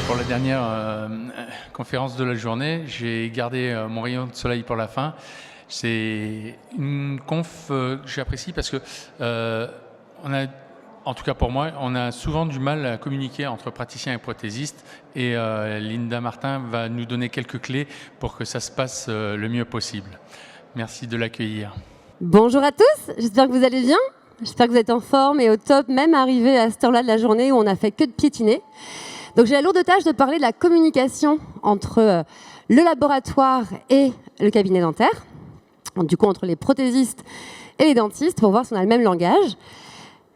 Pour la dernière conférence de la journée, j'ai gardé mon rayon de soleil pour la fin. C'est une conf que j'apprécie parce que en tout cas pour moi, on a souvent du mal à communiquer entre praticiens et prothésistes et Linda Martin va nous donner quelques clés pour que ça se passe le mieux possible. Merci de l'accueillir. Bonjour à tous, j'espère que vous allez bien. J'espère que vous êtes en forme et au top, même arrivé à cette heure-là de la journée où on n'a fait que de piétiner. Donc j'ai la lourde tâche de parler de la communication entre le laboratoire et le cabinet dentaire, du coup entre les prothésistes et les dentistes, pour voir si on a le même langage.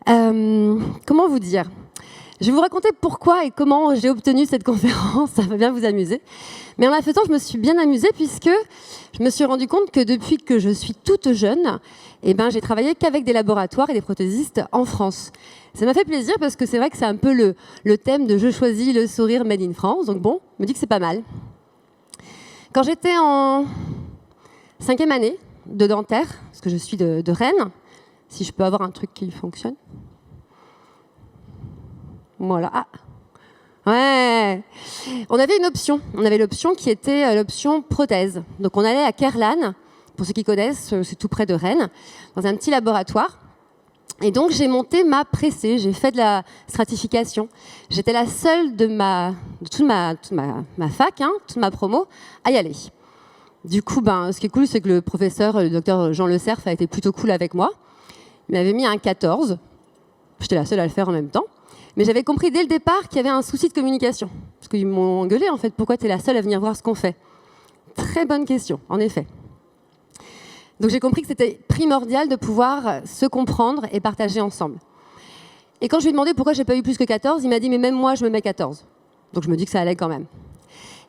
Comment vous dire ? Je vais vous raconter pourquoi et comment j'ai obtenu cette conférence, ça va bien vous amuser. Mais en la faisant, je me suis bien amusée puisque je me suis rendu compte que depuis que je suis toute jeune, j'ai travaillé qu'avec des laboratoires et des prothésistes en France. Ça m'a fait plaisir parce que c'est vrai que c'est un peu le thème de « Je choisis le sourire made in France ». Donc bon, je me dis que c'est pas mal. Quand j'étais en 5e année de dentaire, parce que je suis de Rennes, si je peux avoir un truc qui fonctionne. Voilà. Ah. Ouais. On avait une option. On avait l'option qui était l'option prothèse. Donc on allait à Kerlan, pour ceux qui connaissent, c'est tout près de Rennes, dans un petit laboratoire. Et donc j'ai monté ma pressée, j'ai fait de la stratification. J'étais la seule de toute ma fac, toute ma promo, à y aller. Du coup, ce qui est cool, c'est que le professeur, le docteur Jean Le Cerf, a été plutôt cool avec moi. Il m'avait mis un 14. J'étais la seule à le faire en même temps. Mais j'avais compris dès le départ qu'il y avait un souci de communication. Parce qu'ils m'ont engueulé, en fait. Pourquoi tu es la seule à venir voir ce qu'on fait ? Très bonne question, en effet. Donc j'ai compris que c'était primordial de pouvoir se comprendre et partager ensemble. Et quand je lui ai demandé pourquoi j'ai pas eu plus que 14, il m'a dit « mais même moi, je me mets 14 ». Donc je me dis que ça allait quand même.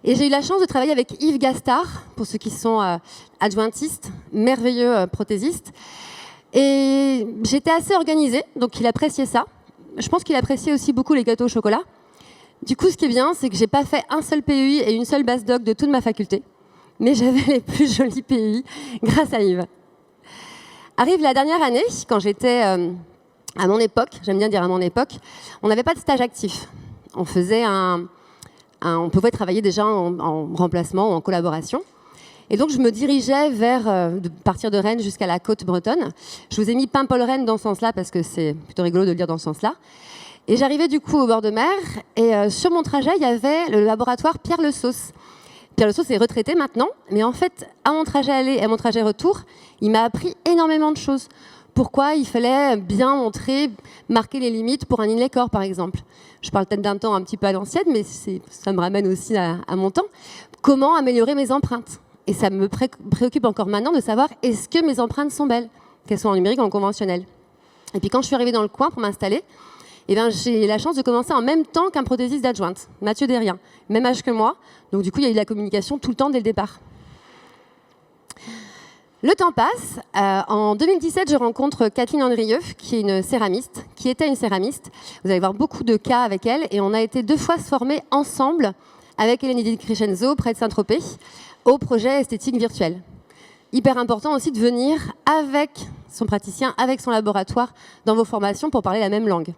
Et j'ai eu la chance de travailler avec Yves Gastard, pour ceux qui sont adjointistes, merveilleux prothésiste. Et j'étais assez organisée, donc il appréciait ça. Je pense qu'il appréciait aussi beaucoup les gâteaux au chocolat. Du coup, ce qui est bien, c'est que j'ai pas fait un seul PEI et une seule base doc de toute ma faculté. Mais j'avais les plus jolis PEI grâce à Yves. Arrive la dernière année, quand j'étais à mon époque, j'aime bien dire à mon époque, on n'avait pas de stage actif. On faisait on pouvait travailler déjà en remplacement ou en collaboration. Et donc, je me dirigeais vers partir de Rennes jusqu'à la côte bretonne. Je vous ai mis Paimpol-Rennes dans ce sens-là, parce que c'est plutôt rigolo de le dire dans ce sens-là. Et j'arrivais du coup au bord de mer, et sur mon trajet, il y avait le laboratoire Pierre Le Sauce. Pierre Le Sauce est retraité maintenant, mais en fait, à mon trajet aller et à mon trajet retour, il m'a appris énormément de choses. Pourquoi il fallait bien marquer les limites pour un inlay corps, par exemple. Je parle peut-être d'un temps un petit peu à l'ancienne, mais ça me ramène aussi à mon temps. Comment améliorer mes empreintes ? Et ça me préoccupe encore maintenant de savoir est-ce que mes empreintes sont belles, qu'elles soient en numérique ou en conventionnel. Et puis quand je suis arrivée dans le coin pour m'installer, j'ai la chance de commencer en même temps qu'un prothésiste d'adjointe, Mathieu Derrien, même âge que moi. Donc du coup, il y a eu de la communication tout le temps dès le départ. Le temps passe. En 2017, je rencontre Kathleen Andrieux, qui est une céramiste, qui était une céramiste. Vous allez voir beaucoup de cas avec elle. Et on a été 2 fois se former ensemble avec Hélène Di Crescenzo, près de Saint-Tropez, au projet esthétique virtuel. Hyper important aussi de venir avec son praticien, avec son laboratoire dans vos formations pour parler la même langue.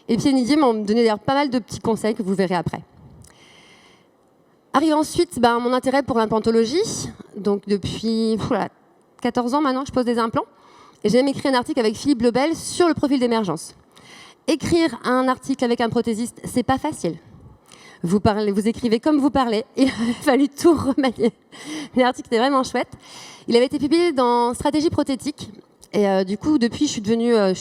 Et puis Didier m'a donné d'ailleurs pas mal de petits conseils que vous verrez après. Arrive ensuite mon intérêt pour l'implantologie. Donc depuis 14 ans maintenant que je pose des implants. Et j'ai même écrit un article avec Philippe Lebel sur le profil d'émergence. Écrire un article avec un prothésiste, c'est pas facile. Vous écrivez comme vous parlez. Il a fallu tout remanier. L'article était vraiment chouette. Il avait été publié dans Stratégie prothétique. Et du coup, depuis, je suis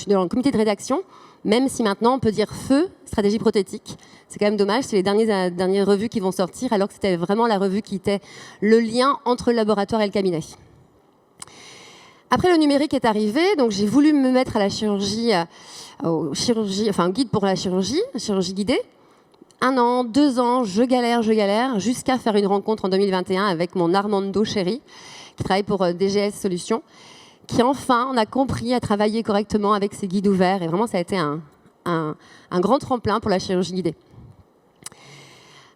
dans le comité de rédaction. Même si maintenant, on peut dire feu, stratégie prothétique. C'est quand même dommage, c'est les dernières revues qui vont sortir, alors que c'était vraiment la revue qui était le lien entre le laboratoire et le cabinet. Après, le numérique est arrivé, donc j'ai voulu me mettre à la au guide pour la chirurgie guidée. 1 an, 2 ans, je galère, jusqu'à faire une rencontre en 2021 avec mon Armando chéri, qui travaille pour DGS Solutions, qui enfin on a compris à travailler correctement avec ses guides ouverts. Et vraiment, ça a été un grand tremplin pour la chirurgie guidée.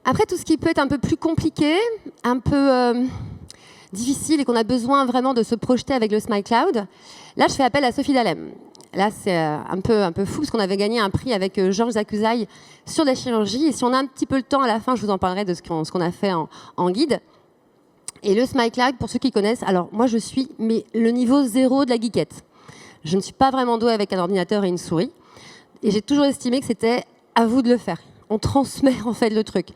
Après, tout ce qui peut être un peu plus compliqué, un peu difficile et qu'on a besoin vraiment de se projeter avec le SmileCloud, là, je fais appel à Sophie Dalem. Là, c'est un peu fou parce qu'on avait gagné un prix avec Georges Zakuzai sur la chirurgie. Et si on a un petit peu le temps à la fin, je vous en parlerai de ce qu'on a fait en guide. Et le SmileCloud, pour ceux qui connaissent, alors moi, je suis le niveau 0 de la geekette. Je ne suis pas vraiment douée avec un ordinateur et une souris. Et j'ai toujours estimé que c'était à vous de le faire. On transmet en fait le truc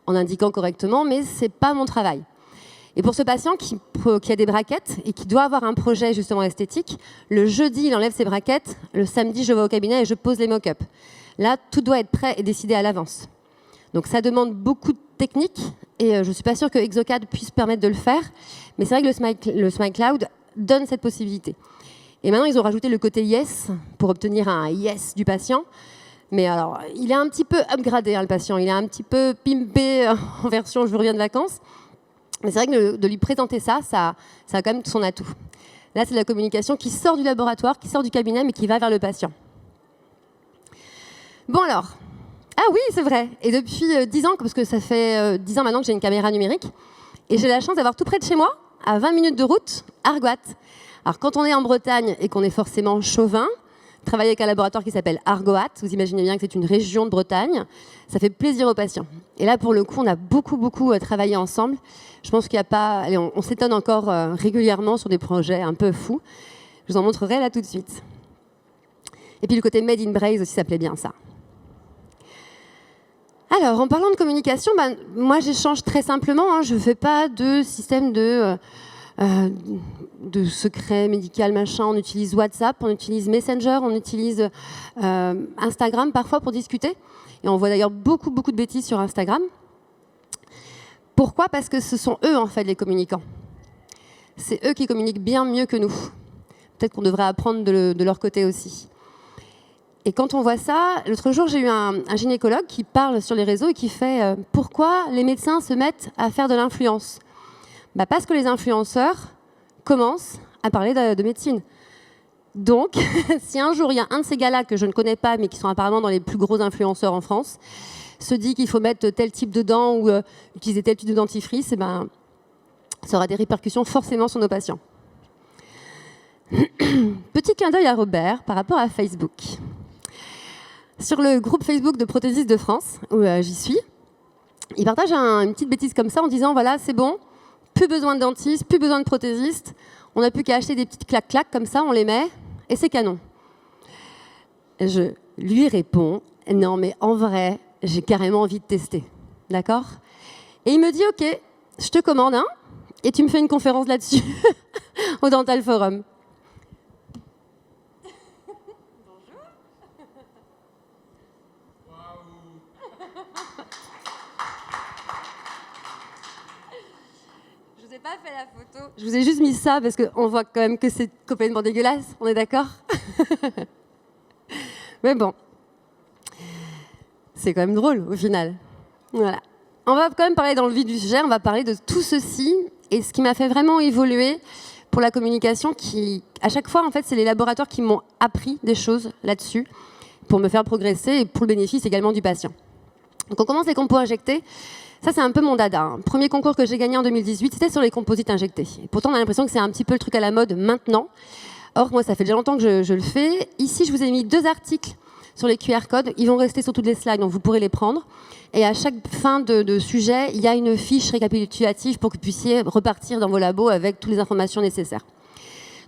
en indiquant correctement, mais c'est pas mon travail. Et pour ce patient qui a des braquettes et qui doit avoir un projet justement esthétique, le jeudi, il enlève ses braquettes, le samedi, je vais au cabinet et je pose les mock-ups. Là, tout doit être prêt et décidé à l'avance. Donc ça demande beaucoup de technique et je ne suis pas sûre que Exocad puisse permettre de le faire, mais c'est vrai que le SmileCloud donne cette possibilité. Et maintenant, ils ont rajouté le côté yes pour obtenir un yes du patient. Mais alors, il est un petit peu upgradé, le patient. Il est un petit peu pimpé en version « je reviens de vacances ». Mais c'est vrai que de lui présenter ça a quand même son atout. Là, c'est de la communication qui sort du laboratoire, qui sort du cabinet, mais qui va vers le patient. Bon alors, ah oui, c'est vrai. Et depuis 10 ans, parce que ça fait 10 ans maintenant que j'ai une caméra numérique, et j'ai la chance d'avoir tout près de chez moi, à 20 minutes de route, Argoat. Alors quand on est en Bretagne et qu'on est forcément chauvin, travailler avec un laboratoire qui s'appelle Argoat, vous imaginez bien que c'est une région de Bretagne, ça fait plaisir aux patients. Et là, pour le coup, on a beaucoup travaillé ensemble. Je pense qu'il n'y a pas... Allez, on s'étonne encore régulièrement sur des projets un peu fous. Je vous en montrerai là tout de suite. Et puis le côté Made in Braze aussi, ça plaît bien, ça. Alors, en parlant de communication, moi, j'échange très simplement. Je ne fais pas de système de secret médical, machin. On utilise WhatsApp, on utilise Messenger, on utilise Instagram parfois pour discuter. Et on voit d'ailleurs beaucoup de bêtises sur Instagram. Pourquoi ? Parce que ce sont eux, en fait, les communicants. C'est eux qui communiquent bien mieux que nous. Peut-être qu'on devrait apprendre de leur côté aussi. Et quand on voit ça, l'autre jour, j'ai eu un gynécologue qui parle sur les réseaux et qui fait pourquoi les médecins se mettent à faire de l'influence ? Parce que les influenceurs commencent à parler de médecine. Donc, si un jour, il y a un de ces gars-là que je ne connais pas, mais qui sont apparemment dans les plus gros influenceurs en France, se dit qu'il faut mettre tel type de dents ou utiliser tel type de dentifrice, ça aura des répercussions forcément sur nos patients. Petit clin d'œil à Robert par rapport à Facebook. Sur le groupe Facebook de Prothésistes de France, où j'y suis, il partage une petite bêtise comme ça en disant voilà, c'est bon, plus besoin de dentistes, plus besoin de prothésistes, on n'a plus qu'à acheter des petites claques-claques comme ça, on les met et c'est canon. Je lui réponds non, mais en vrai, j'ai carrément envie de tester. D'accord ? Et il me dit ok, je te commande un et tu me fais une conférence là-dessus au Dental Forum. Je vous ai pas fait la photo. Je vous ai juste mis ça parce qu'on voit quand même que c'est complètement dégueulasse. On est d'accord ? Mais bon, c'est quand même drôle au final. Voilà. On va quand même parler dans le vif du sujet. On va parler de tout ceci et ce qui m'a fait vraiment évoluer pour la communication. Qui, à chaque fois, en fait, c'est les laboratoires qui m'ont appris des choses là-dessus pour me faire progresser et pour le bénéfice également du patient. Donc, on commence les compos injectés. Ça, c'est un peu mon dada. Premier concours que j'ai gagné en 2018, c'était sur les composites injectés. Et pourtant, on a l'impression que c'est un petit peu le truc à la mode maintenant. Or, moi, ça fait déjà longtemps que je le fais. Ici, je vous ai mis 2 articles sur les QR codes. Ils vont rester sur toutes les slides, donc vous pourrez les prendre. Et à chaque fin de sujet, il y a une fiche récapitulative pour que vous puissiez repartir dans vos labos avec toutes les informations nécessaires.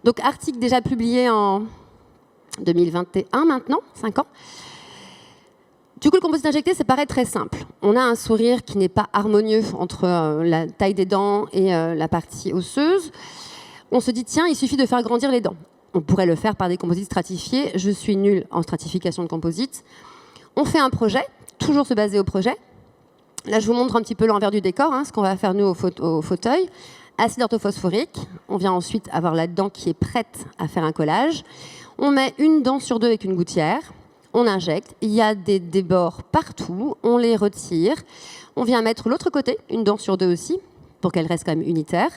Donc, article déjà publié en 2021 maintenant, 5 ans. Du coup, le composite injecté, ça paraît très simple. On a un sourire qui n'est pas harmonieux entre la taille des dents et la partie osseuse. On se dit, tiens, il suffit de faire grandir les dents. On pourrait le faire par des composites stratifiés. Je suis nulle en stratification de composites. On fait un projet, toujours se baser au projet. Là, je vous montre un petit peu l'envers du décor, ce qu'on va faire nous au fauteuil. Acide orthophosphorique. On vient ensuite avoir la dent qui est prête à faire un collage. On met une dent sur 2 avec une gouttière. On injecte, il y a des débords partout, on les retire. On vient mettre l'autre côté, une dent sur 2 aussi, pour qu'elle reste quand même unitaire.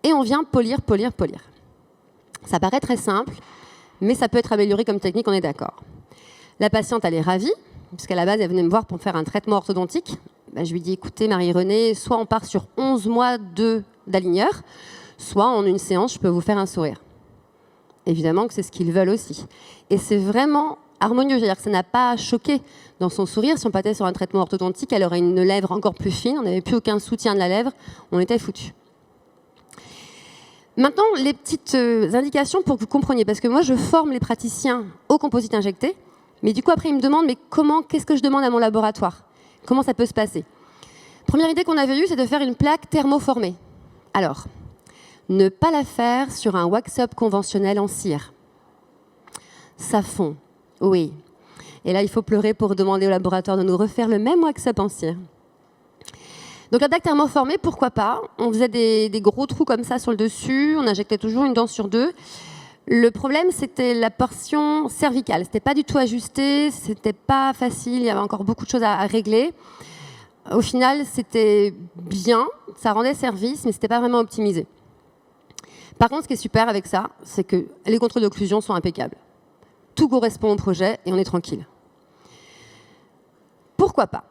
Et on vient polir. Ça paraît très simple, mais ça peut être amélioré comme technique, on est d'accord. La patiente, elle est ravie, puisqu'à la base, elle venait me voir pour faire un traitement orthodontique. Je lui dis, écoutez, Marie-Renée, soit on part sur 11 mois de d'aligneurs, soit en une séance, je peux vous faire un sourire. Évidemment que c'est ce qu'ils veulent aussi. Et c'est vraiment harmonieux, c'est-à-dire que ça n'a pas choqué dans son sourire. Si on partait sur un traitement orthodontique, elle aurait une lèvre encore plus fine, on n'avait plus aucun soutien de la lèvre, on était foutu. Maintenant, les petites indications pour que vous compreniez, parce que moi je forme les praticiens au composite injecté, mais du coup après ils me demandent mais comment, qu'est-ce que je demande à mon laboratoire? Comment ça peut se passer? Première idée qu'on avait eue, c'est de faire une plaque thermoformée. Alors, ne pas la faire sur un wax-up conventionnel en cire. Ça fond, oui. Et là, il faut pleurer pour demander au laboratoire de nous refaire le même wax-up en cire. Donc la plaque thermoformée, pourquoi pas? On faisait des gros trous comme ça sur le dessus, on injectait toujours une dent sur deux. Le problème, c'était la portion cervicale. C'était pas du tout ajusté, c'était pas facile, il y avait encore beaucoup de choses à régler. Au final, c'était bien, ça rendait service, mais c'était pas vraiment optimisé. Par contre, ce qui est super avec ça, c'est que les contrôles d'occlusion sont impeccables. Tout correspond au projet et on est tranquille. Pourquoi pas?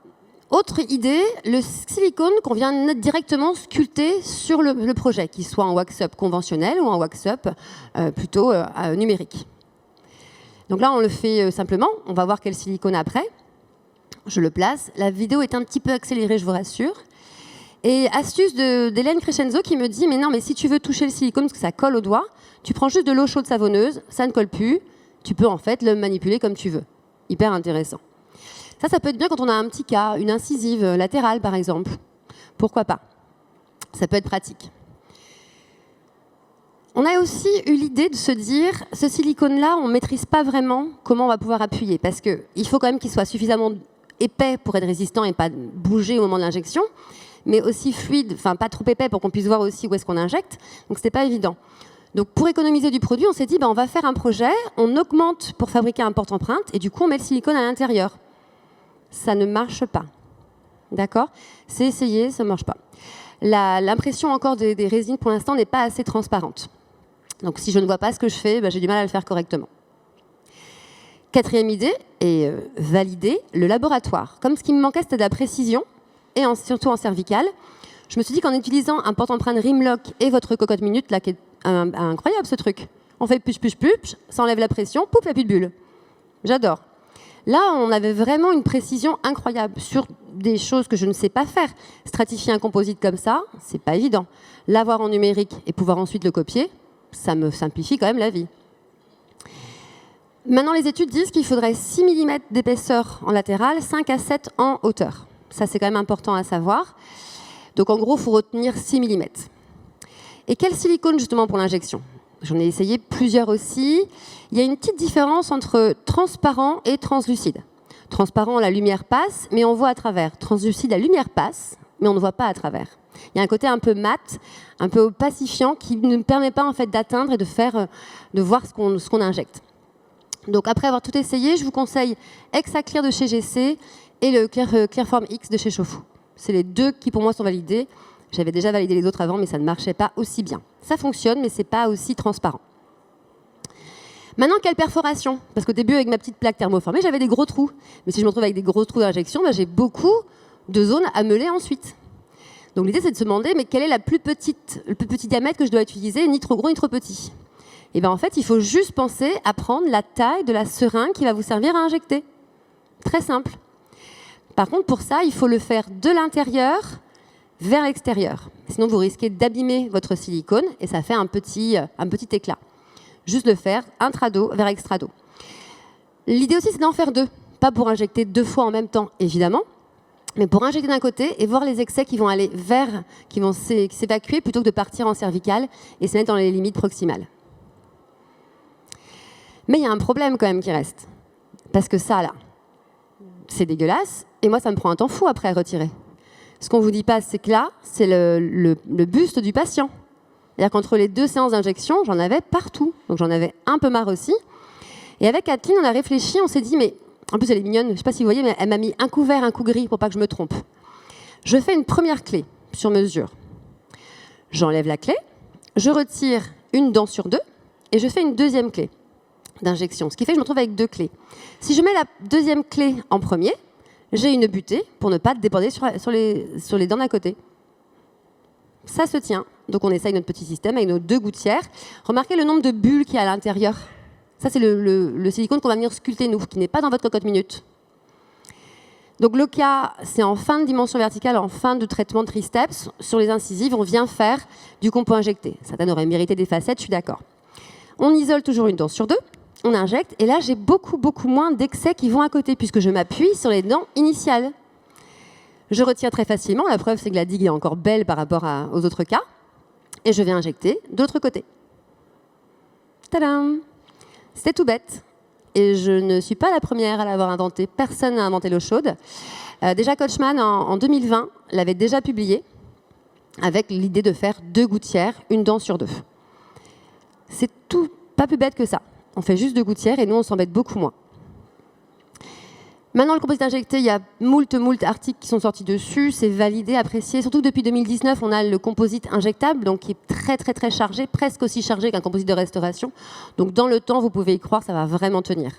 Autre idée, le silicone qu'on vient directement sculpter sur le projet, qu'il soit en wax-up conventionnel ou en wax-up plutôt numérique. Donc là, on le fait simplement. On va voir quel silicone après. Je le place. La vidéo est un petit peu accélérée, je vous rassure. Et astuce d'Hélène Crescenzo qui me dit « Mais non, mais si tu veux toucher le silicone parce que ça colle au doigt, tu prends juste de l'eau chaude savonneuse, ça ne colle plus. Tu peux en fait le manipuler comme tu veux. » Hyper intéressant. Ça peut être bien quand on a un petit cas, une incisive latérale par exemple. Pourquoi pas? Ça peut être pratique. On a aussi eu l'idée de se dire, ce silicone-là, on ne maîtrise pas vraiment comment on va pouvoir appuyer, parce qu'il faut quand même qu'il soit suffisamment épais pour être résistant et pas bouger au moment de l'injection, mais aussi fluide, enfin pas trop épais pour qu'on puisse voir aussi où est-ce qu'on injecte, donc c'était pas évident. Donc pour économiser du produit, on s'est dit, on va faire un projet, on augmente pour fabriquer un porte-empreinte, et du coup on met le silicone à l'intérieur. Ça ne marche pas. D'accord? C'est essayé, ça ne marche pas. L'impression encore des résines pour l'instant n'est pas assez transparente. Donc si je ne vois pas ce que je fais, j'ai du mal à le faire correctement. Quatrième idée, et valider le laboratoire. Comme ce qui me manquait, c'était de la précision, et surtout en cervical, je me suis dit qu'en utilisant un porte-empreinte Rimlock et votre cocotte minute, là, qui est incroyable ce truc, on fait push, push, push, ça enlève la pression, pouf, il n'y a plus de bulle. J'adore. Là, on avait vraiment une précision incroyable sur des choses que je ne sais pas faire. Stratifier un composite comme ça, c'est pas évident. L'avoir en numérique et pouvoir ensuite le copier, ça me simplifie quand même la vie. Maintenant, les études disent qu'il faudrait 6 mm d'épaisseur en latéral, 5 à 7 en hauteur. Ça, c'est quand même important à savoir. Donc, en gros, il faut retenir 6 mm. Et quel silicone, justement, pour l'injection? J'en ai essayé plusieurs aussi. Il y a une petite différence entre transparent et translucide. Transparent, la lumière passe, mais on voit à travers. Translucide, la lumière passe, mais on ne voit pas à travers. Il y a un côté un peu mat, un peu opacifiant, qui ne permet pas en fait d'atteindre et de voir ce qu'on injecte. Donc après avoir tout essayé, je vous conseille Hexaclear de chez GC et le Clearform X de chez Chauffoux. C'est les deux qui pour moi sont validés. J'avais déjà validé les autres avant, mais ça ne marchait pas aussi bien. Ça fonctionne, mais ce n'est pas aussi transparent. Maintenant, quelle perforation? Parce qu'au début, avec ma petite plaque thermoformée, j'avais des gros trous. Mais si je me retrouve avec des gros trous d'injection, j'ai beaucoup de zones à meuler ensuite. Donc l'idée, c'est de se demander, mais quel est le plus petit diamètre que je dois utiliser, ni trop gros, ni trop petit? Et bien en fait, il faut juste penser à prendre la taille de la seringue qui va vous servir à injecter. Très simple. Par contre, pour ça, il faut le faire de l'intérieur vers l'extérieur. Sinon, vous risquez d'abîmer votre silicone et ça fait un petit éclat. Juste le faire intrado vers extrado. L'idée aussi, c'est d'en faire deux. Pas pour injecter 2 fois en même temps, évidemment, mais pour injecter d'un côté et voir les excès qui vont aller qui vont s'évacuer plutôt que de partir en cervical et se mettre dans les limites proximales. Mais il y a un problème quand même qui reste. Parce que ça, là, c'est dégueulasse et moi, ça me prend un temps fou après à retirer. Ce qu'on ne vous dit pas, c'est que là, c'est le buste du patient. C'est-à-dire qu'entre les 2 séances d'injection, j'en avais partout. Donc j'en avais un peu marre aussi. Et avec Kathleen, on a réfléchi, on s'est dit, mais en plus elle est mignonne, je ne sais pas si vous voyez, mais elle m'a mis un coup vert, un coup gris pour pas que je me trompe. Je fais une première clé sur mesure. J'enlève la clé, je retire une dent sur 2 et je fais une deuxième clé d'injection. Ce qui fait que je me retrouve avec 2 clés. Si je mets la deuxième clé en premier, j'ai une butée pour ne pas déborder sur les dents d'à côté. Ça se tient. Donc on essaye notre petit système avec nos 2 gouttières. Remarquez le nombre de bulles qu'il y a à l'intérieur. Ça, c'est le silicone qu'on va venir sculpter, nous, qui n'est pas dans votre cocotte minute. Donc le cas, c'est en fin de dimension verticale, en fin de traitement de triceps. Sur les incisives, on vient faire du compo injecté. Certaines auraient mérité des facettes, je suis d'accord. On isole toujours une dent sur 2, on injecte, et là, j'ai beaucoup moins d'excès qui vont à côté, puisque je m'appuie sur les dents initiales. Je retire très facilement, la preuve, c'est que la digue est encore belle par rapport aux autres cas. Et je vais injecter de l'autre côté. Tadam! C'était tout bête. Et je ne suis pas la première à l'avoir inventé. Personne n'a inventé l'eau chaude. Déjà, Coachman, en 2020, l'avait déjà publié avec l'idée de faire 2 gouttières, une dent sur 2. C'est tout, pas plus bête que ça. On fait juste 2 gouttières et nous, on s'embête beaucoup moins. Maintenant, le composite injecté, il y a moult articles qui sont sortis dessus, c'est validé, apprécié. Surtout que depuis 2019, on a le composite injectable, donc qui est très chargé, presque aussi chargé qu'un composite de restauration. Donc dans le temps, vous pouvez y croire, ça va vraiment tenir.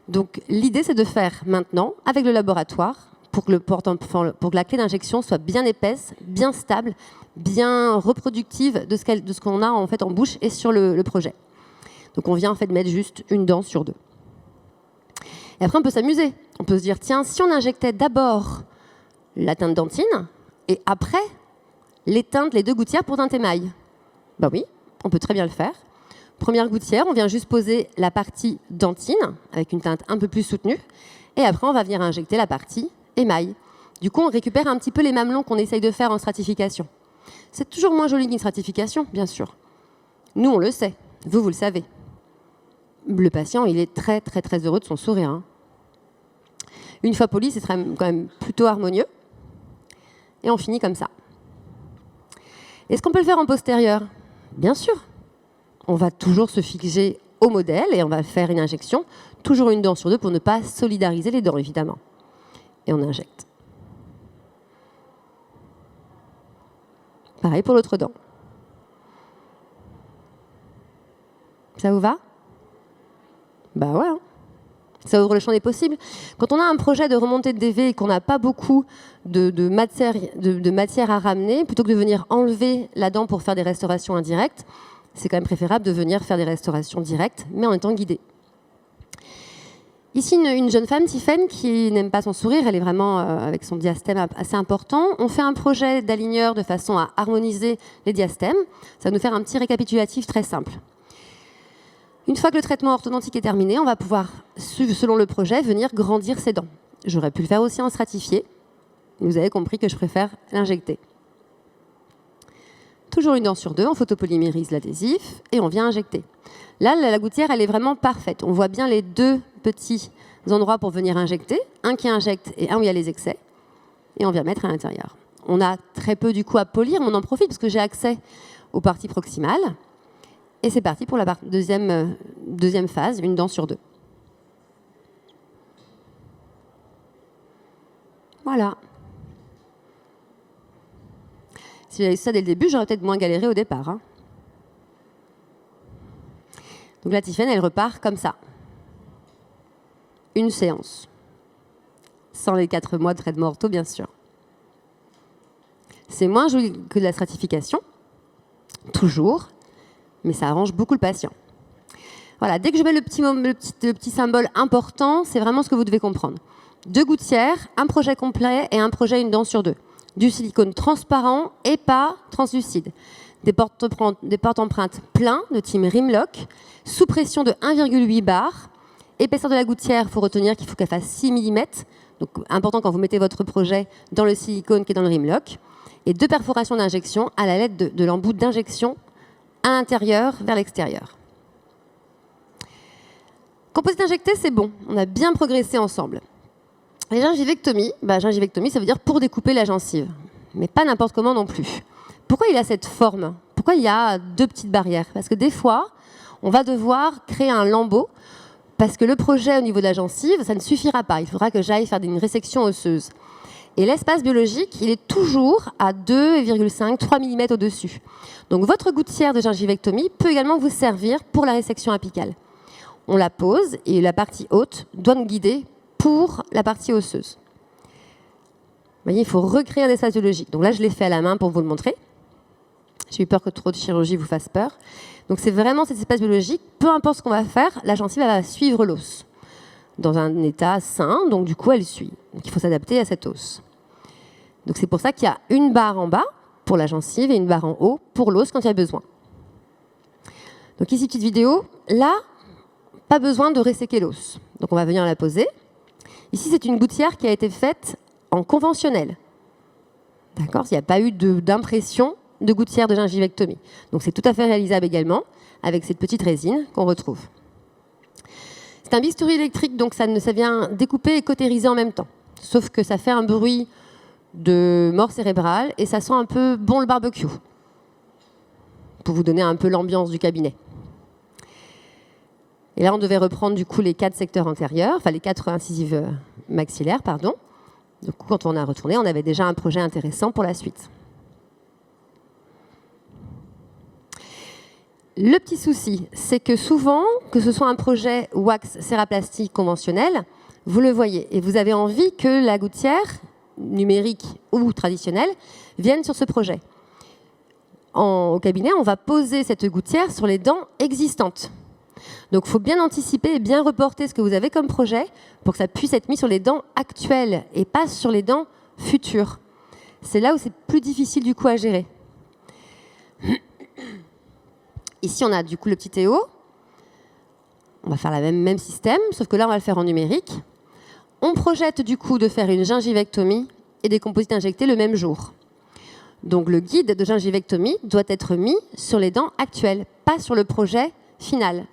Donc l'idée, c'est de faire maintenant, avec le laboratoire, pour que la clé d'injection soit bien épaisse, bien stable, bien reproductive de ce qu'on a en fait en bouche et sur le projet. Donc on vient en fait mettre juste une dent sur 2. Et après, on peut s'amuser. On peut se dire, tiens, si on injectait d'abord la teinte dentine et après les 2 gouttières pour teinte émail. Ben oui, on peut très bien le faire. Première gouttière, on vient juste poser la partie dentine avec une teinte un peu plus soutenue. Et après, on va venir injecter la partie émail. Du coup, on récupère un petit peu les mamelons qu'on essaye de faire en stratification. C'est toujours moins joli qu'une stratification, bien sûr. Nous, on le sait. Vous le savez. Le patient, il est très heureux de son sourire. Hein. Une fois poli, ce sera quand même plutôt harmonieux. Et on finit comme ça. Est-ce qu'on peut le faire en postérieur? Bien sûr. On va toujours se fixer au modèle et on va faire une injection, toujours une dent sur 2 pour ne pas solidariser les dents, évidemment. Et on injecte. Pareil pour l'autre dent. Ça vous va? Bah ouais, hein. Ça ouvre le champ des possibles. Quand on a un projet de remontée de DV et qu'on n'a pas beaucoup de matière à ramener, plutôt que de venir enlever la dent pour faire des restaurations indirectes, c'est quand même préférable de venir faire des restaurations directes, mais en étant guidé. Ici, une jeune femme, Tiffaine, qui n'aime pas son sourire, elle est vraiment avec son diastème assez important. On fait un projet d'aligneur de façon à harmoniser les diastèmes. Ça va nous faire un petit récapitulatif très simple. Une fois que le traitement orthodontique est terminé, on va pouvoir, selon le projet, venir grandir ses dents. J'aurais pu le faire aussi en stratifié. Vous avez compris que je préfère l'injecter. Toujours une dent sur 2, on photopolymérise l'adhésif et on vient injecter. Là, la gouttière, elle est vraiment parfaite. On voit bien les 2 petits endroits pour venir injecter. Un qui injecte et un où il y a les excès. Et on vient mettre à l'intérieur. On a très peu du coup à polir, mais on en profite parce que j'ai accès aux parties proximales. Et c'est parti pour la deuxième phase, une dent sur 2. Voilà. Si j'avais eu ça dès le début, j'aurais peut-être moins galéré au départ. Hein. Donc la Tiffaine, elle repart comme ça. Une séance. Sans les 4 mois de traitement ortho, bien sûr. C'est moins joli que de la stratification. Toujours. Mais ça arrange beaucoup le patient. Voilà, dès que je mets le petit symbole important, c'est vraiment ce que vous devez comprendre. 2 gouttières, un projet complet et un projet une dent sur 2. Du silicone transparent et pas translucide. Des porte-empreintes pleins de team Rimlock, sous pression de 1,8 bar. Épaisseur de la gouttière, il faut retenir qu'il faut qu'elle fasse 6 mm. Donc important quand vous mettez votre projet dans le silicone qui est dans le Rimlock. Et 2 perforations d'injection à la l'aide de l'embout d'injection à l'intérieur vers l'extérieur. Composite injecté, c'est bon. On a bien progressé ensemble. Les gingivectomies, gingivectomie, ça veut dire pour découper la gencive. Mais pas n'importe comment non plus. Pourquoi il a cette forme? Pourquoi il y a 2 petites barrières? Parce que des fois, on va devoir créer un lambeau parce que le projet au niveau de la gencive, ça ne suffira pas. Il faudra que j'aille faire une résection osseuse. Et l'espace biologique, il est toujours à 2,5-3 mm au-dessus. Donc votre gouttière de gingivectomie peut également vous servir pour la résection apicale. On la pose et la partie haute doit nous guider pour la partie osseuse. Vous voyez, il faut recréer un espace biologique. Donc là, je l'ai fait à la main pour vous le montrer. J'ai eu peur que trop de chirurgie vous fasse peur. Donc c'est vraiment cet espace biologique, peu importe ce qu'on va faire, la gencive elle va suivre l'os dans un état sain, donc du coup elle suit. Donc il faut s'adapter à cet os. Donc c'est pour ça qu'il y a une barre en bas pour la gencive et une barre en haut pour l'os quand il y a besoin. Donc ici, petite vidéo. Là, pas besoin de resséquer l'os. Donc on va venir la poser. Ici, c'est une gouttière qui a été faite en conventionnel. D'accord ? Il n'y a pas eu d'impression de gouttière de gingivectomie. Donc c'est tout à fait réalisable également avec cette petite résine qu'on retrouve. C'est un bistouri électrique, donc ça vient découper et cautériser en même temps. Sauf que ça fait un bruit de mort cérébrale et ça sent un peu bon le barbecue. Pour vous donner un peu l'ambiance du cabinet. Et là, on devait reprendre du coup les 4 secteurs antérieurs, enfin les 4 incisives maxillaires, pardon. Du coup, quand on a retourné, on avait déjà un projet intéressant pour la suite. Le petit souci, c'est que souvent, que ce soit un projet wax céraplastique conventionnel, vous le voyez, et vous avez envie que la gouttière, numérique ou traditionnelle, vienne sur ce projet. Au cabinet, on va poser cette gouttière sur les dents existantes. Donc il faut bien anticiper et bien reporter ce que vous avez comme projet pour que ça puisse être mis sur les dents actuelles et pas sur les dents futures. C'est là où c'est plus difficile du coup à gérer. Ici, on a du coup le petit Théo. On va faire le même système, sauf que là, on va le faire en numérique. On projette du coup de faire une gingivectomie et des composites injectés le même jour. Donc le guide de gingivectomie doit être mis sur les dents actuelles, pas sur le projet final.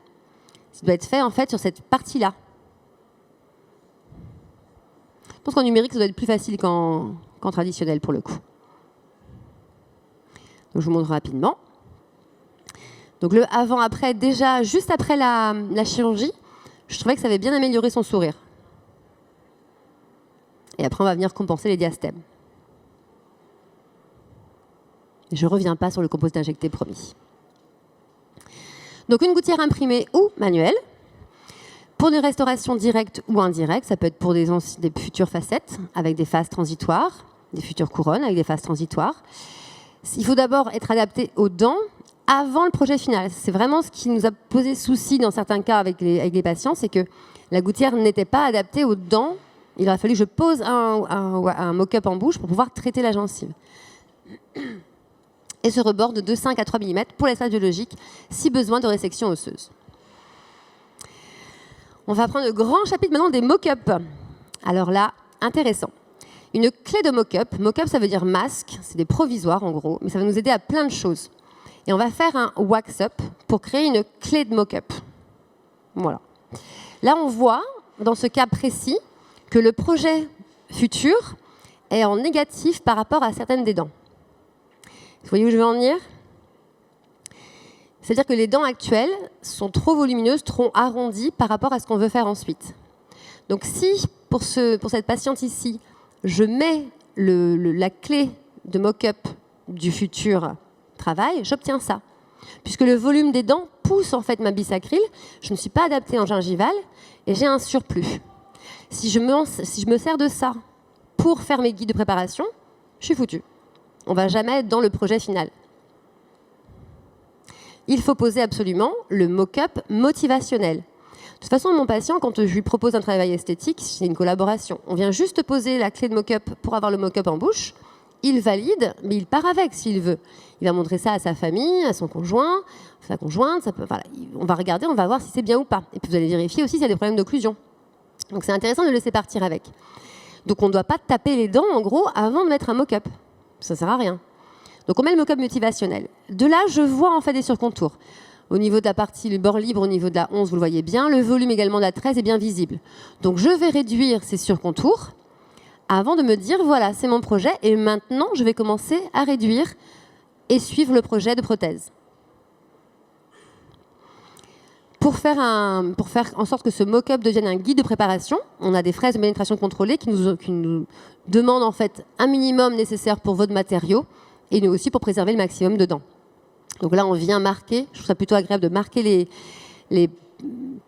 Ça doit être fait en fait sur cette partie-là. Je pense qu'en numérique, ça doit être plus facile qu'en traditionnel pour le coup. Donc je vous montre rapidement. Donc le avant-après, déjà juste après la chirurgie, je trouvais que ça avait bien amélioré son sourire. Et après, on va venir compenser les diastèmes. Je ne reviens pas sur le composite injecté promis. Donc une gouttière imprimée ou manuelle. Pour une restauration directe ou indirecte, ça peut être pour des futures facettes avec des phases transitoires, des futures couronnes avec des phases transitoires. Il faut d'abord être adapté aux dents avant le projet final. C'est vraiment ce qui nous a posé souci dans certains cas avec les patients, c'est que la gouttière n'était pas adaptée aux dents. Il aurait fallu que je pose un mock-up en bouche pour pouvoir traiter la gencive. Et ce rebord de 2,5 à 3 mm pour l'espace biologique, si besoin de résection osseuse. On va prendre le grand chapitre maintenant des mock-up. Alors là, intéressant. Une clé de mock-up. Mock-up, ça veut dire masque. C'est des provisoires en gros, mais ça va nous aider à plein de choses. Et on va faire un wax-up pour créer une clé de mock-up. Voilà. Là, on voit, dans ce cas précis, que le projet futur est en négatif par rapport à certaines des dents. Vous voyez où je veux en venir ? C'est-à-dire que les dents actuelles sont trop volumineuses, trop arrondies par rapport à ce qu'on veut faire ensuite. Donc si, pour cette patiente ici, je mets la clé de mock-up du futur travail, j'obtiens ça. Puisque le volume des dents pousse en fait ma bisacryle, je ne suis pas adaptée en gingivale et j'ai un surplus. Si je me sers de ça pour faire mes guides de préparation, je suis foutue. On ne va jamais être dans le projet final. Il faut poser absolument le mock-up motivationnel. De toute façon, mon patient, quand je lui propose un travail esthétique, c'est une collaboration. On vient juste poser la clé de mock-up pour avoir le mock-up en bouche. Il valide, mais il part avec s'il veut. Il va montrer ça à sa famille, à son conjoint, sa conjointe. Voilà. On va regarder, on va voir si c'est bien ou pas. Et puis vous allez vérifier aussi s'il y a des problèmes d'occlusion. Donc c'est intéressant de le laisser partir avec. Donc on ne doit pas taper les dents, en gros, avant de mettre un mock-up. Ça ne sert à rien. Donc on met le mock-up motivationnel. De là, je vois en fait des surcontours. Au niveau de la partie, le bord libre, au niveau de la 11, vous le voyez bien. Le volume également de la 13 est bien visible. Donc je vais réduire ces surcontours avant de me dire, voilà, c'est mon projet. Et maintenant, je vais commencer à réduire et suivre le projet de prothèse. Pour faire en sorte que ce mock-up devienne un guide de préparation, on a des fraises de pénétration contrôlée qui nous demandent en fait un minimum nécessaire pour votre matériau et nous aussi pour préserver le maximum de dents. Donc là, on vient marquer, je trouve ça plutôt agréable de marquer les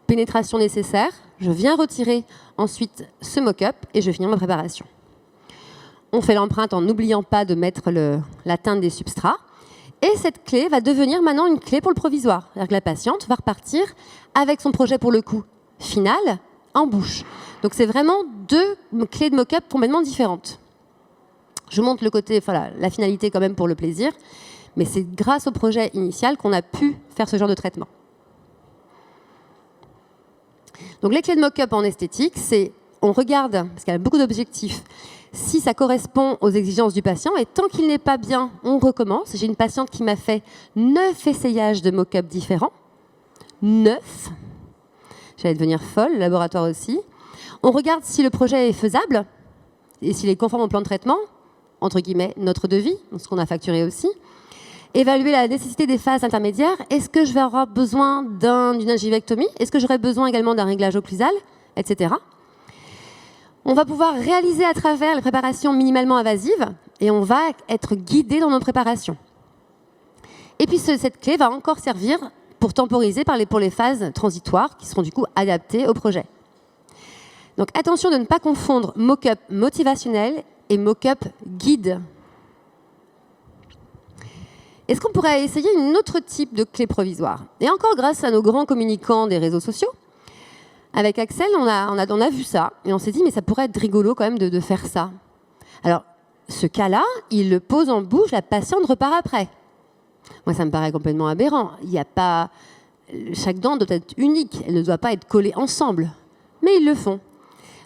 pénétrations nécessaires. Je viens retirer ensuite ce mock-up et je finis ma préparation. On fait l'empreinte en n'oubliant pas de mettre la teinte des substrats. Et cette clé va devenir maintenant une clé pour le provisoire. C'est-à-dire que la patiente va repartir avec son projet pour le coup final en bouche. Donc c'est vraiment deux clés de mock-up complètement différentes. Je montre le côté, voilà, la finalité quand même pour le plaisir, mais c'est grâce au projet initial qu'on a pu faire ce genre de traitement. Donc les clés de mock-up en esthétique, c'est on regarde, parce qu'il y a beaucoup d'objectifs, si ça correspond aux exigences du patient, et tant qu'il n'est pas bien, on recommence. J'ai une patiente qui m'a fait 9 essayages de mock-up différents. 9. J'allais devenir folle, le laboratoire aussi. On regarde si le projet est faisable et s'il est conforme au plan de traitement, entre guillemets, notre devis, ce qu'on a facturé aussi. Évaluer la nécessité des phases intermédiaires. Est-ce que je vais avoir besoin d'une gingivectomie? Est-ce que j'aurai besoin également d'un réglage occlusal, etc. On va pouvoir réaliser à travers les préparations minimalement invasives et on va être guidé dans nos préparations. Et puis cette clé va encore servir pour temporiser pour les phases transitoires qui seront du coup adaptées au projet. Donc attention de ne pas confondre mock-up motivationnel et mock-up guide. Est-ce qu'on pourrait essayer un autre type de clé provisoire? Et encore grâce à nos grands communicants des réseaux sociaux, avec Axel, on a vu ça et on s'est dit mais ça pourrait être rigolo quand même de faire ça. Alors, ce cas-là, il le pose en bouche, la patiente repart après. Moi, ça me paraît complètement aberrant. Il n'y a pas... Chaque dent doit être unique, elle ne doit pas être collée ensemble. Mais ils le font.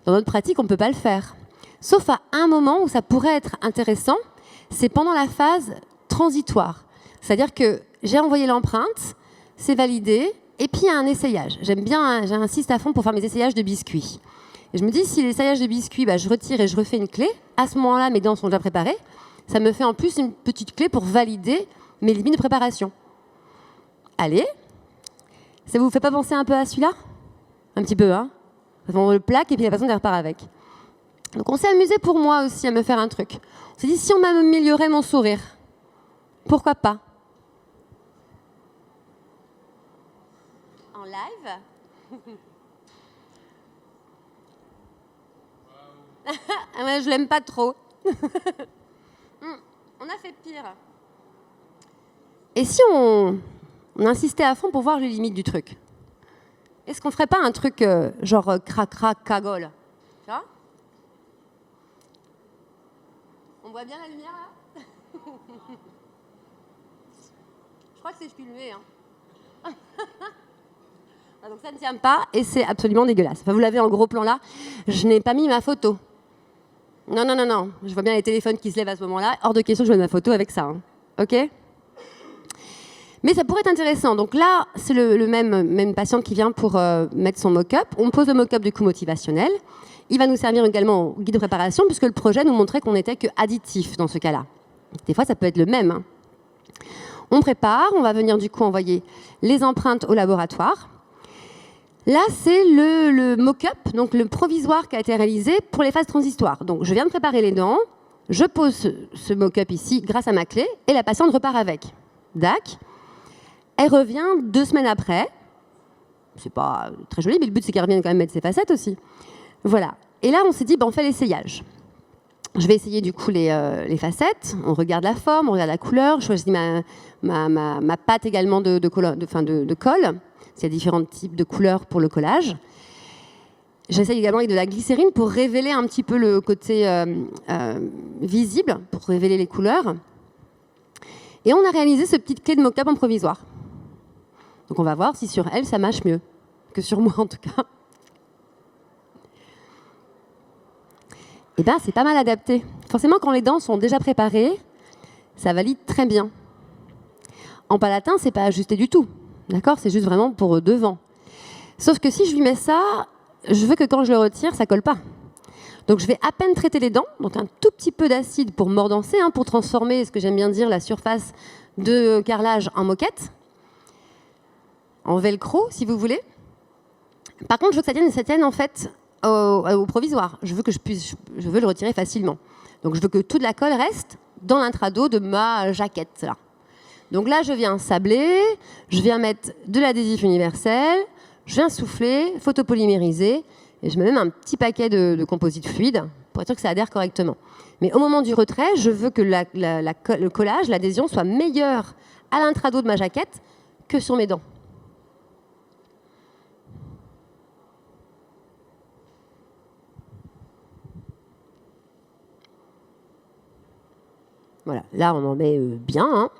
Dans notre pratique, on ne peut pas le faire. Sauf à un moment où ça pourrait être intéressant, c'est pendant la phase transitoire. C'est-à-dire que j'ai envoyé l'empreinte, c'est validé, et puis il y a un essayage. J'insiste à fond pour faire mes essayages de biscuits. Et je me dis, si l'essayage de biscuits, je retire et je refais une clé, à ce moment-là, mes dents sont déjà préparées, ça me fait en plus une petite clé pour valider mes limites de préparation. Allez, ça vous fait pas penser un peu à celui-là? Un petit peu, hein? On le plaque et puis la personne elle repart avec. Donc on s'est amusé pour moi aussi à me faire un truc. On s'est dit, si on m'améliorait mon sourire, pourquoi pas? En live? Ouais, je l'aime pas trop. On a fait pire. Et si on insistait à fond pour voir les limites du truc? Est-ce qu'on ferait pas un truc genre crac-crac, cagole? Tu vois? On voit bien la lumière là? Je crois que c'est filmé. Hein. Donc ça ne tient pas et c'est absolument dégueulasse. Enfin, vous l'avez en gros plan là. Je n'ai pas mis ma photo. Non. Je vois bien les téléphones qui se lèvent à ce moment-là. Hors de question que je mette ma photo avec ça. Hein. OK? Mais ça pourrait être intéressant. Donc là, c'est le même patient qui vient pour mettre son mock-up. On pose le mock-up du coup motivationnel. Il va nous servir également au guide de préparation puisque le projet nous montrait qu'on n'était que additif dans ce cas-là. Des fois, ça peut être le même. Hein. On prépare. On va venir du coup envoyer les empreintes au laboratoire. Là, c'est le mock-up, donc le provisoire qui a été réalisé pour les phases transitoires. Donc, je viens de préparer les dents. Je pose ce mock-up ici grâce à ma clé et la patiente repart avec. Dac. Elle revient 2 semaines après. C'est pas très joli, mais le but, c'est qu'elle revienne quand même mettre ses facettes aussi. Voilà. Et là, on s'est dit, on fait l'essayage. Je vais essayer du coup les facettes. On regarde la forme, on regarde la couleur. Je choisis ma pâte également de colle. Il y a différents types de couleurs pour le collage. J'essaye également avec de la glycérine pour révéler un petit peu le côté visible, pour révéler les couleurs. Et on a réalisé ce petit clé de mock-up en provisoire. Donc on va voir si sur elle, ça marche mieux que sur moi en tout cas. Eh bien, c'est pas mal adapté. Forcément, quand les dents sont déjà préparées, ça valide très bien. En palatin, c'est pas ajusté du tout. D'accord? C'est juste vraiment pour devant. Sauf que si je lui mets ça, je veux que quand je le retire, ça colle pas. Donc je vais à peine traiter les dents, donc un tout petit peu d'acide pour mordancer, pour transformer, ce que j'aime bien dire, la surface de carrelage en moquette. En velcro, si vous voulez. Par contre, je veux que ça tienne en fait au provisoire. Je veux le retirer facilement. Donc je veux que toute la colle reste dans l'intrado de ma jaquette là. Donc là, je viens sabler, je viens mettre de l'adhésif universel, je viens souffler, photopolymériser, Et je mets même un petit paquet de composite fluide pour être sûr que ça adhère correctement. Mais au moment du retrait, je veux que le collage, l'adhésion soit meilleure à l'intrado de ma jaquette que sur mes dents. Voilà, là on en met bien, hein,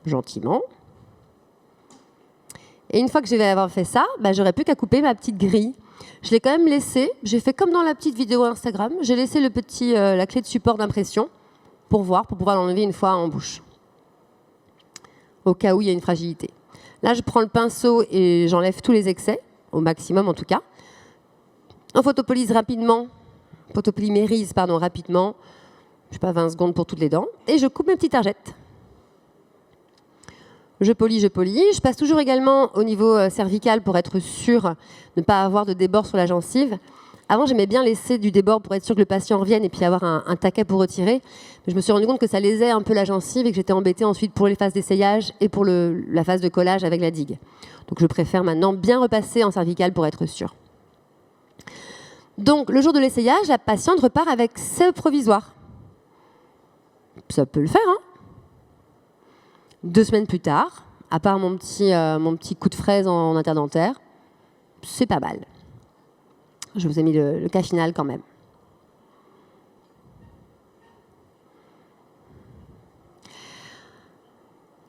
gentiment. Et une fois que je vais avoir fait ça, j'aurais plus qu'à couper ma petite grille. Je l'ai quand même laissée, j'ai fait comme dans la petite vidéo Instagram, j'ai laissé la clé de support d'impression pour pouvoir l'enlever une fois en bouche. Au cas où il y a une fragilité. Là, je prends le pinceau et j'enlève tous les excès, au maximum en tout cas. On photopolymérise rapidement, je sais pas, 20 secondes pour toutes les dents, et je coupe mes petites targettes. Je polis. Je passe toujours également au niveau cervical pour être sûr de ne pas avoir de débord sur la gencive. Avant, j'aimais bien laisser du débord pour être sûr que le patient revienne et puis avoir un taquet pour retirer. Mais je me suis rendu compte que ça lésait un peu la gencive et que j'étais embêtée ensuite pour les phases d'essayage et pour la phase de collage avec la digue. Donc je préfère maintenant bien repasser en cervical pour être sûr. Donc le jour de l'essayage, la patiente repart avec ce provisoire. Ça peut le faire, hein. 2 semaines plus tard, à part mon petit coup de fraise en interdentaire, c'est pas mal. Je vous ai mis le cas final quand même.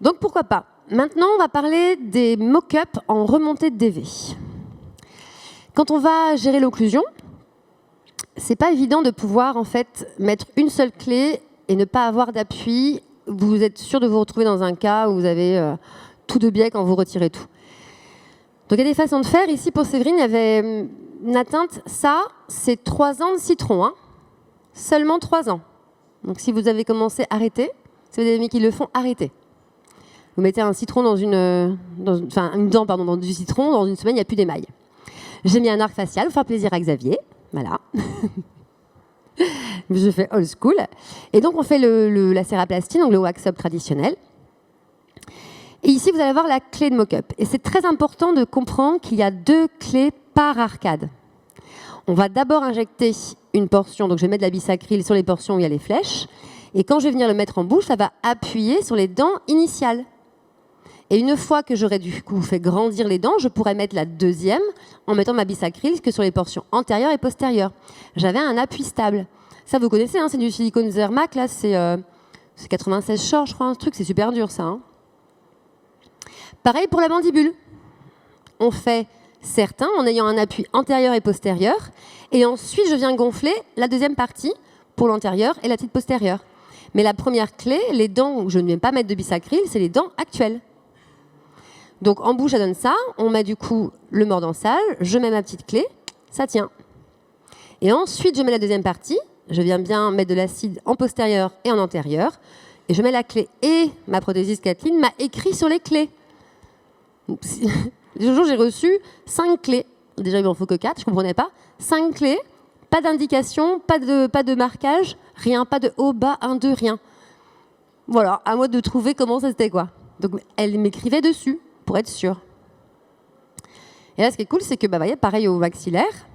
Donc pourquoi pas. Maintenant, on va parler des mock-ups en remontée de DV. Quand on va gérer l'occlusion, c'est pas évident de pouvoir en fait mettre une seule clé et ne pas avoir d'appui. Vous êtes sûr de vous retrouver dans un cas où vous avez tout de biais quand vous retirez tout. Donc il y a des façons de faire. Ici pour Séverine, il y avait une atteinte. Ça, c'est 3 ans de citron. Hein. Seulement 3 ans. Donc si vous avez commencé, arrêtez. Si vous avez des amis qui le font, arrêtez. Vous mettez un citron une dent dans du citron, dans une semaine, il n'y a plus d'émail. J'ai mis un arc facial pour faire plaisir à Xavier. Voilà. Je fais old school. Et donc, on fait la céraplastie, donc le wax-up traditionnel. Et ici, vous allez avoir la clé de mock-up. Et c'est très important de comprendre qu'il y a 2 clés par arcade. On va d'abord injecter une portion, donc je vais mettre de la bisacryl sur les portions où il y a les flèches. Et quand je vais venir le mettre en bouche, ça va appuyer sur les dents initiales. Et une fois que j'aurai du coup fait grandir les dents, je pourrais mettre la deuxième en mettant ma bisacryl que sur les portions antérieures et postérieures. J'avais un appui stable. Ça, vous connaissez, hein, c'est du silicone Zermac, là, c'est 96 short, je crois, un truc, c'est super dur, ça. Hein. Pareil pour la mandibule. On fait certains en ayant un appui antérieur et postérieur, et ensuite, je viens gonfler la deuxième partie pour l'antérieur et la petite postérieure. Mais la première clé, les dents où je ne vais pas mettre de bisacryl, c'est les dents actuelles. Donc en bouche, ça donne ça. On met du coup le mordansal, je mets ma petite clé, ça tient. Et ensuite, je mets la deuxième partie. Je viens bien mettre de l'acide en postérieur et en antérieur. Et je mets la clé. Et ma prothésiste Kathleen m'a écrit sur les clés. Le jour, j'ai reçu 5 clés. Déjà, il m'en faut que 4, je ne comprenais pas. 5 clés, pas d'indication, pas de marquage, rien, pas de haut, bas, 1, 2, rien. Voilà, à moi de trouver comment ça c'était quoi. Donc, elle m'écrivait dessus. Pour être sûr. Et là, ce qui est cool, c'est que, voyez, pareil au maxillaire,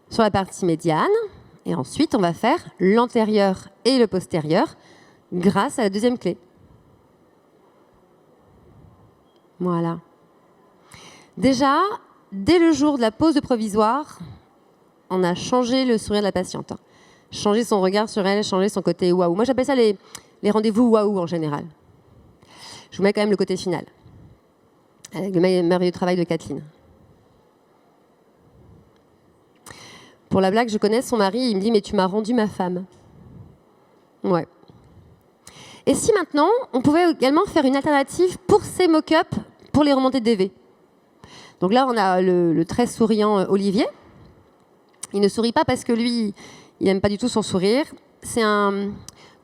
sur la partie médiane, et ensuite, on va faire l'antérieur et le postérieur grâce à la deuxième clé. Voilà. Déjà, dès le jour de la pose de provisoire, on a changé le sourire de la patiente. Changé son regard sur elle, changé son côté waouh. Moi, j'appelle ça les rendez-vous waouh en général. Je vous mets quand même le côté final. Avec le merveilleux travail de Kathleen. Pour la blague, je connais son mari, il me dit « mais tu m'as rendu ma femme ». Ouais. Et si maintenant, on pouvait également faire une alternative pour ces mock-ups, pour les remontées de DV. Donc là, on a le très souriant Olivier. Il ne sourit pas parce que lui, il n'aime pas du tout son sourire. C'est un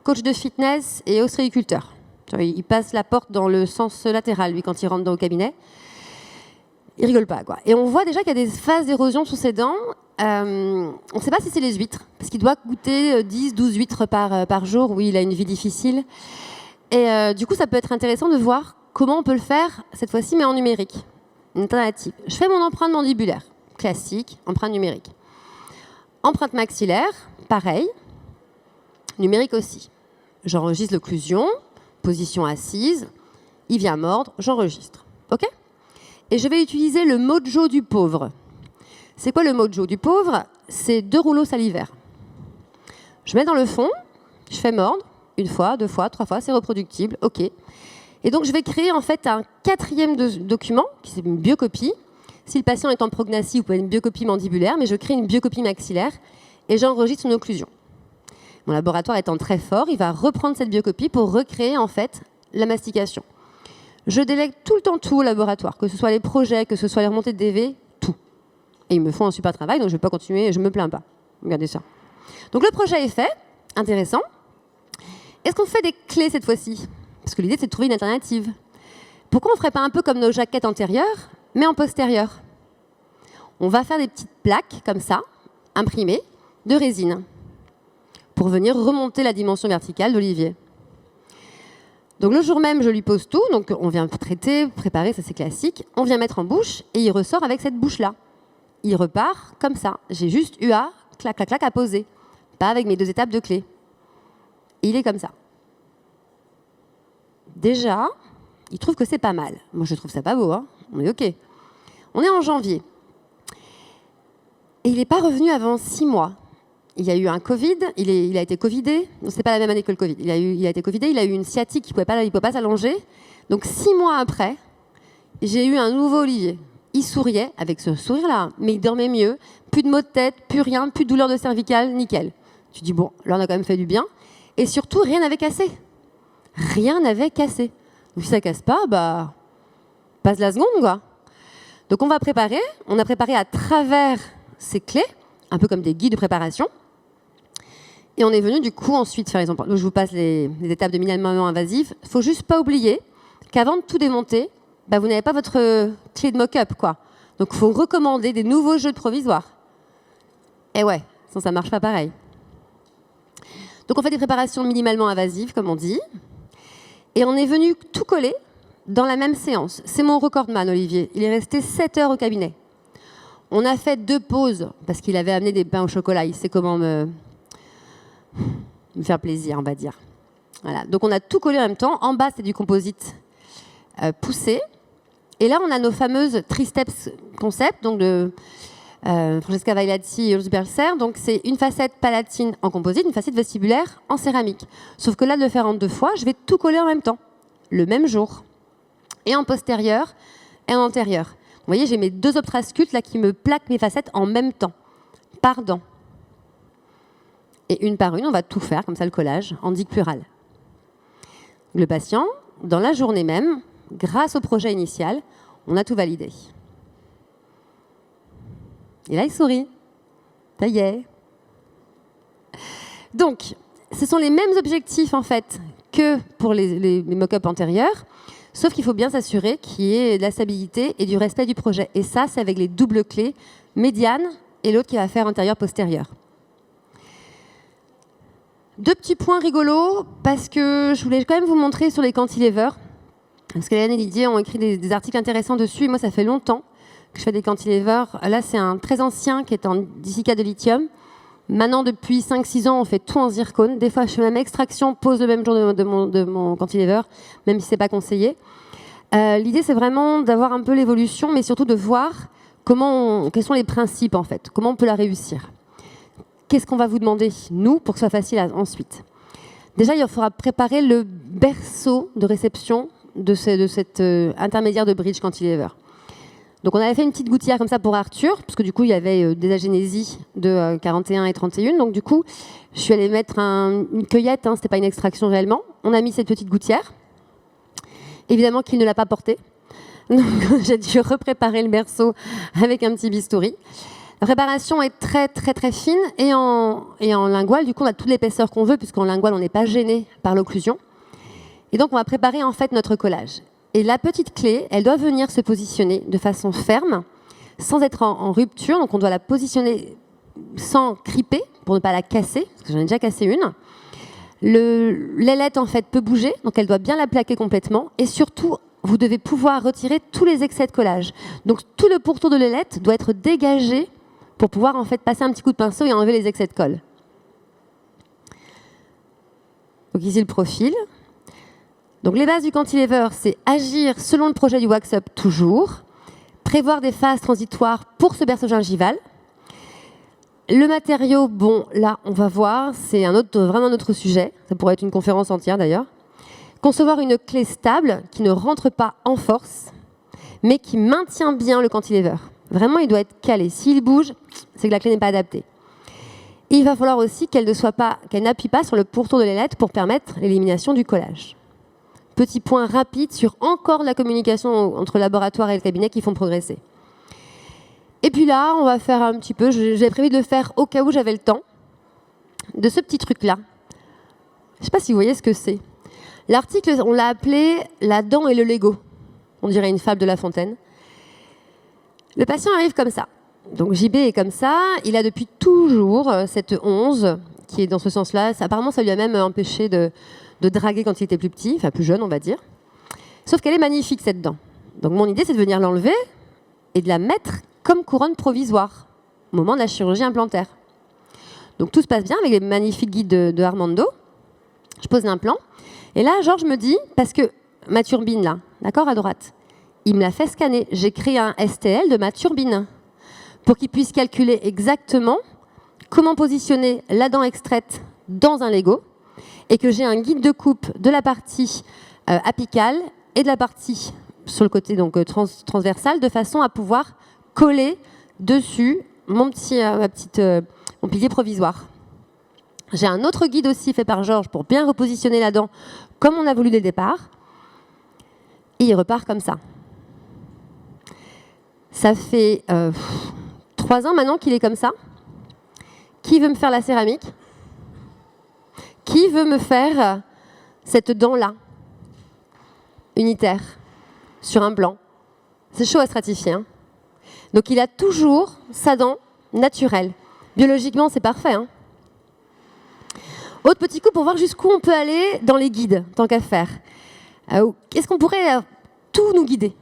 coach de fitness et ostréiculteur. Il passe la porte dans le sens latéral, lui, quand il rentre dans le cabinet. Il rigole pas, quoi. Et on voit déjà qu'il y a des phases d'érosion sur ses dents. On ne sait pas si c'est les huîtres, parce qu'il doit goûter 10, 12 huîtres par jour. Oui, il a une vie difficile. Et du coup, ça peut être intéressant de voir comment on peut le faire, cette fois-ci, mais en numérique. Une alternative. Je fais mon empreinte mandibulaire. classique, empreinte numérique. Empreinte maxillaire, pareil, numérique aussi. J'enregistre l'occlusion, position assise, il vient mordre, j'enregistre. OK ? Et je vais utiliser le mojo du pauvre. C'est quoi le mojo du pauvre ? C'est 2 rouleaux salivaires. Je mets dans le fond, je fais mordre, 1 fois, 2 fois, 3 fois, c'est reproductible, OK. Et donc je vais créer en fait un 4e document, qui est une biocopie. Si le patient est en prognathie, vous pouvez une biocopie mandibulaire, mais je crée une biocopie maxillaire et j'enregistre une occlusion. Mon laboratoire étant très fort, il va reprendre cette biocopie pour recréer en fait la mastication. Je délègue tout le temps tout au laboratoire, que ce soit les projets, que ce soit les remontées de DV, tout. Et ils me font un super travail, donc je ne vais pas continuer, je ne me plains pas. Regardez ça. Donc le projet est fait, intéressant. Est-ce qu'on fait des clés cette fois-ci ? Parce que l'idée c'est de trouver une alternative. Pourquoi on ne ferait pas un peu comme nos jaquettes antérieures, mais en postérieur ? On va faire des petites plaques comme ça, imprimées, de résine, pour venir remonter la dimension verticale d'Olivier. Donc le jour même, je lui pose tout, donc on vient traiter, préparer, ça c'est classique, on vient mettre en bouche et il ressort avec cette bouche-là. Il repart comme ça. J'ai juste eu à clac, clac, clac à poser, pas avec mes 2 étapes de clé. Et il est comme ça. Déjà, il trouve que c'est pas mal. Moi, je trouve ça pas beau, hein. On est OK. On est en janvier. Et il n'est pas revenu avant 6 mois. Il y a eu un Covid, il a été Covidé. Non, c'est pas la même année que le Covid. Il a été Covidé, il a eu une sciatique, il ne pouvait pas s'allonger. Donc 6 mois après, j'ai eu un nouveau Olivier. Il souriait avec ce sourire-là, mais il dormait mieux. Plus de maux de tête, plus rien, plus de douleur de cervicale, nickel. Tu dis, bon, là on a quand même fait du bien. Et surtout, rien n'avait cassé. Rien n'avait cassé. Donc si ça casse pas, bah, passe la seconde, quoi. Donc on a préparé à travers ces clés, un peu comme des guides de préparation. Et on est venu du coup ensuite faire les empreintes. Donc je vous passe les étapes de minimalement invasive. Il ne faut juste pas oublier qu'avant de tout démonter, bah, vous n'avez pas votre clé de mock-up, quoi. Donc il faut recommander des nouveaux jeux de provisoire. Et ouais, sinon ça ne marche pas pareil. Donc on fait des préparations minimalement invasives, comme on dit. Et on est venu tout coller dans la même séance. C'est mon recordman, Olivier. Il est resté 7 heures au cabinet. On a fait 2 pauses, parce qu'il avait amené des pains au chocolat. Il sait comment me faire plaisir, on va dire. Voilà. Donc on a tout collé en même temps. En bas, c'est du composite poussé. Et là, on a nos fameuses tristeps concept, donc de Francesca Vailati et Ulrich Belser. Donc c'est une facette palatine en composite, une facette vestibulaire en céramique. Sauf que là, de le faire en 2 fois, je vais tout coller en même temps, le même jour. Et en postérieur et en antérieur. Vous voyez, j'ai mes 2 obtrascutes là qui me plaquent mes facettes en même temps, par dent. Et une par une, on va tout faire, comme ça, le collage, en digue plurale. Le patient, dans la journée même, grâce au projet initial, on a tout validé. Et là, il sourit. Ça y est. Donc, ce sont les mêmes objectifs, en fait, que pour les mock-ups antérieurs, sauf qu'il faut bien s'assurer qu'il y ait de la stabilité et du respect du projet. Et ça, c'est avec les doubles clés, médiane et l'autre qui va faire antérieur-postérieur. 2 petits points rigolos, parce que je voulais quand même vous montrer sur les cantilevers. Parce que Hélène et Didier ont écrit des articles intéressants dessus. Et moi, ça fait longtemps que je fais des cantilevers. Là, c'est un très ancien qui est en disicate de lithium. Maintenant, depuis 5-6 ans, on fait tout en zircone. Des fois, je fais même extraction, pose le même jour de mon cantilever, même si ce n'est pas conseillé. L'idée, c'est vraiment d'avoir un peu l'évolution, mais surtout de voir quels sont les principes, en fait. Comment on peut la réussir. Qu'est-ce qu'on va vous demander, nous, pour que ce soit facile ensuite ? Déjà, il faudra préparer le berceau de réception de cet intermédiaire de bridge cantilever. Donc on avait fait une petite gouttière comme ça pour Arthur, parce que du coup il y avait des agénésies de 41 et 31. Donc du coup, je suis allée mettre une cueillette, c'était pas une extraction réellement. On a mis cette petite gouttière. Évidemment qu'il ne l'a pas portée. Donc j'ai dû repréparer le berceau avec un petit bistouri. La préparation est très très très fine et en lingual, du coup on a toute l'épaisseur qu'on veut, puisqu'en lingual on n'est pas gêné par l'occlusion. Et donc on va préparer en fait notre collage. Et la petite clé, elle doit venir se positionner de façon ferme, sans être en rupture. Donc on doit la positionner sans criper, pour ne pas la casser, parce que j'en ai déjà cassé une. L'ailette en fait peut bouger, donc elle doit bien la plaquer complètement. Et surtout, vous devez pouvoir retirer tous les excès de collage. Donc tout le pourtour de l'ailette doit être dégagé pour pouvoir en fait passer un petit coup de pinceau et enlever les excès de colle. Donc ici le profil. Donc les bases du cantilever, c'est agir selon le projet du wax-up toujours, prévoir des phases transitoires pour ce berceau gingival. Le matériau, bon là on va voir, c'est vraiment un autre sujet, ça pourrait être une conférence entière d'ailleurs. Concevoir une clé stable qui ne rentre pas en force, mais qui maintient bien le cantilever. Vraiment, il doit être calé. S'il bouge, c'est que la clé n'est pas adaptée. Et il va falloir aussi qu'elle n'appuie pas sur le pourtour de l'ailette pour permettre l'élimination du collage. Petit point rapide sur encore la communication entre le laboratoire et le cabinet qui font progresser. Et puis là, on va faire un petit peu, j'avais prévu de le faire au cas où j'avais le temps, de ce petit truc-là. Je ne sais pas si vous voyez ce que c'est. L'article, on l'a appelé « La dent et le Lego ». On dirait une fable de La Fontaine. Le patient arrive comme ça. Donc JB est comme ça. Il a depuis toujours cette 11 qui est dans ce sens-là. Apparemment, ça lui a même empêché de draguer quand il était plus petit, enfin plus jeune, on va dire. Sauf qu'elle est magnifique, cette dent. Donc mon idée, c'est de venir l'enlever et de la mettre comme couronne provisoire au moment de la chirurgie implantaire. Donc tout se passe bien avec les magnifiques guides de Armando. Je pose l'implant. Et là, Georges me dit, parce que ma turbine, là, d'accord, à droite, il me l'a fait scanner. J'ai créé un STL de ma turbine pour qu'il puisse calculer exactement comment positionner la dent extraite dans un Lego et que j'ai un guide de coupe de la partie apicale et de la partie sur le côté donc transversal de façon à pouvoir coller dessus mon pilier provisoire. J'ai un autre guide aussi fait par Georges pour bien repositionner la dent comme on a voulu dès le départ. Et il repart comme ça. Ça fait 3 ans maintenant qu'il est comme ça. Qui veut me faire la céramique? Qui veut me faire cette dent-là, unitaire, sur un blanc? C'est chaud à stratifier. Hein. Donc il a toujours sa dent naturelle. Biologiquement, c'est parfait. Hein. Autre petit coup pour voir jusqu'où on peut aller dans les guides, tant qu'à faire. Est-ce qu'on pourrait tout nous guider?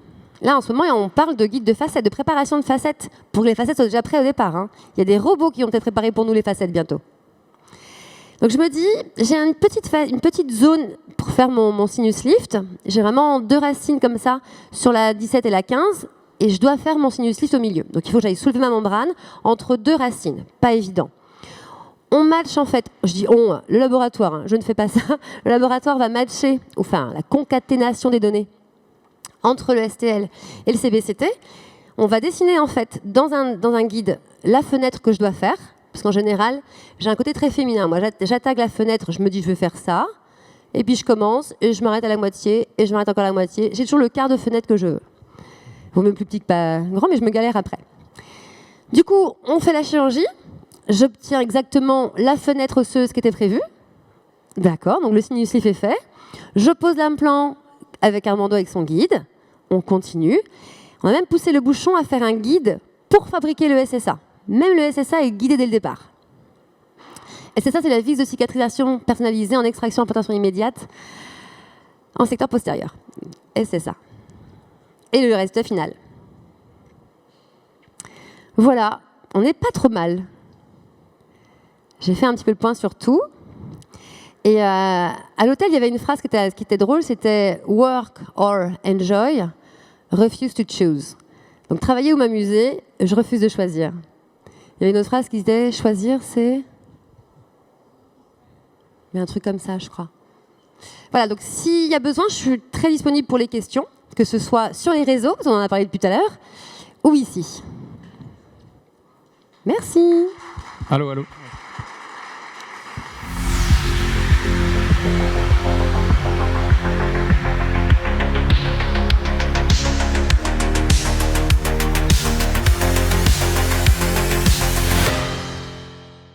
Là, en ce moment, on parle de guide de facettes, de préparation de facettes, pour que les facettes soient déjà prêtes au départ. Hein. Il y a des robots qui vont être préparés pour nous les facettes bientôt. Donc je me dis, j'ai une petite zone pour faire mon sinus lift. J'ai vraiment 2 racines comme ça sur la 17 et la 15, et je dois faire mon sinus lift au milieu. Donc il faut que j'aille soulever ma membrane entre 2 racines. Pas évident. On match en fait, je dis on, le laboratoire, hein, je ne fais pas ça. Le laboratoire va matcher, enfin la concaténation des données entre le STL et le CBCT. On va dessiner en fait dans un guide la fenêtre que je dois faire, parce qu'en général, j'ai un côté très féminin. Moi, j'attaque la fenêtre, je me dis je vais faire ça, et puis je commence, et je m'arrête à la moitié, et je m'arrête encore à la moitié. J'ai toujours le quart de fenêtre que je veux. Vaut mieux plus petit que pas grand, mais je me galère après. Du coup, on fait la chirurgie. J'obtiens exactement la fenêtre osseuse qui était prévue. D'accord, donc le sinus lift est fait. Je pose l'implant avec Armando avec son guide. On continue. On a même poussé le bouchon à faire un guide pour fabriquer le SSA. Même le SSA est guidé dès le départ. SSA, c'est la vis de cicatrisation personnalisée en extraction implantation immédiate en secteur postérieur. SSA. Et le résultat final. Voilà, on n'est pas trop mal. J'ai fait un petit peu le point sur tout. Et à l'hôtel, il y avait une phrase qui était drôle, c'était « Work or enjoy, refuse to choose ». Donc travailler ou m'amuser, je refuse de choisir. Il y avait une autre phrase qui disait « Choisir, c'est… » Il y a un truc comme ça, je crois. Voilà, donc s'il y a besoin, je suis très disponible pour les questions, que ce soit sur les réseaux, parce qu'on en a parlé depuis tout à l'heure, ou ici. Merci. Allô, allô.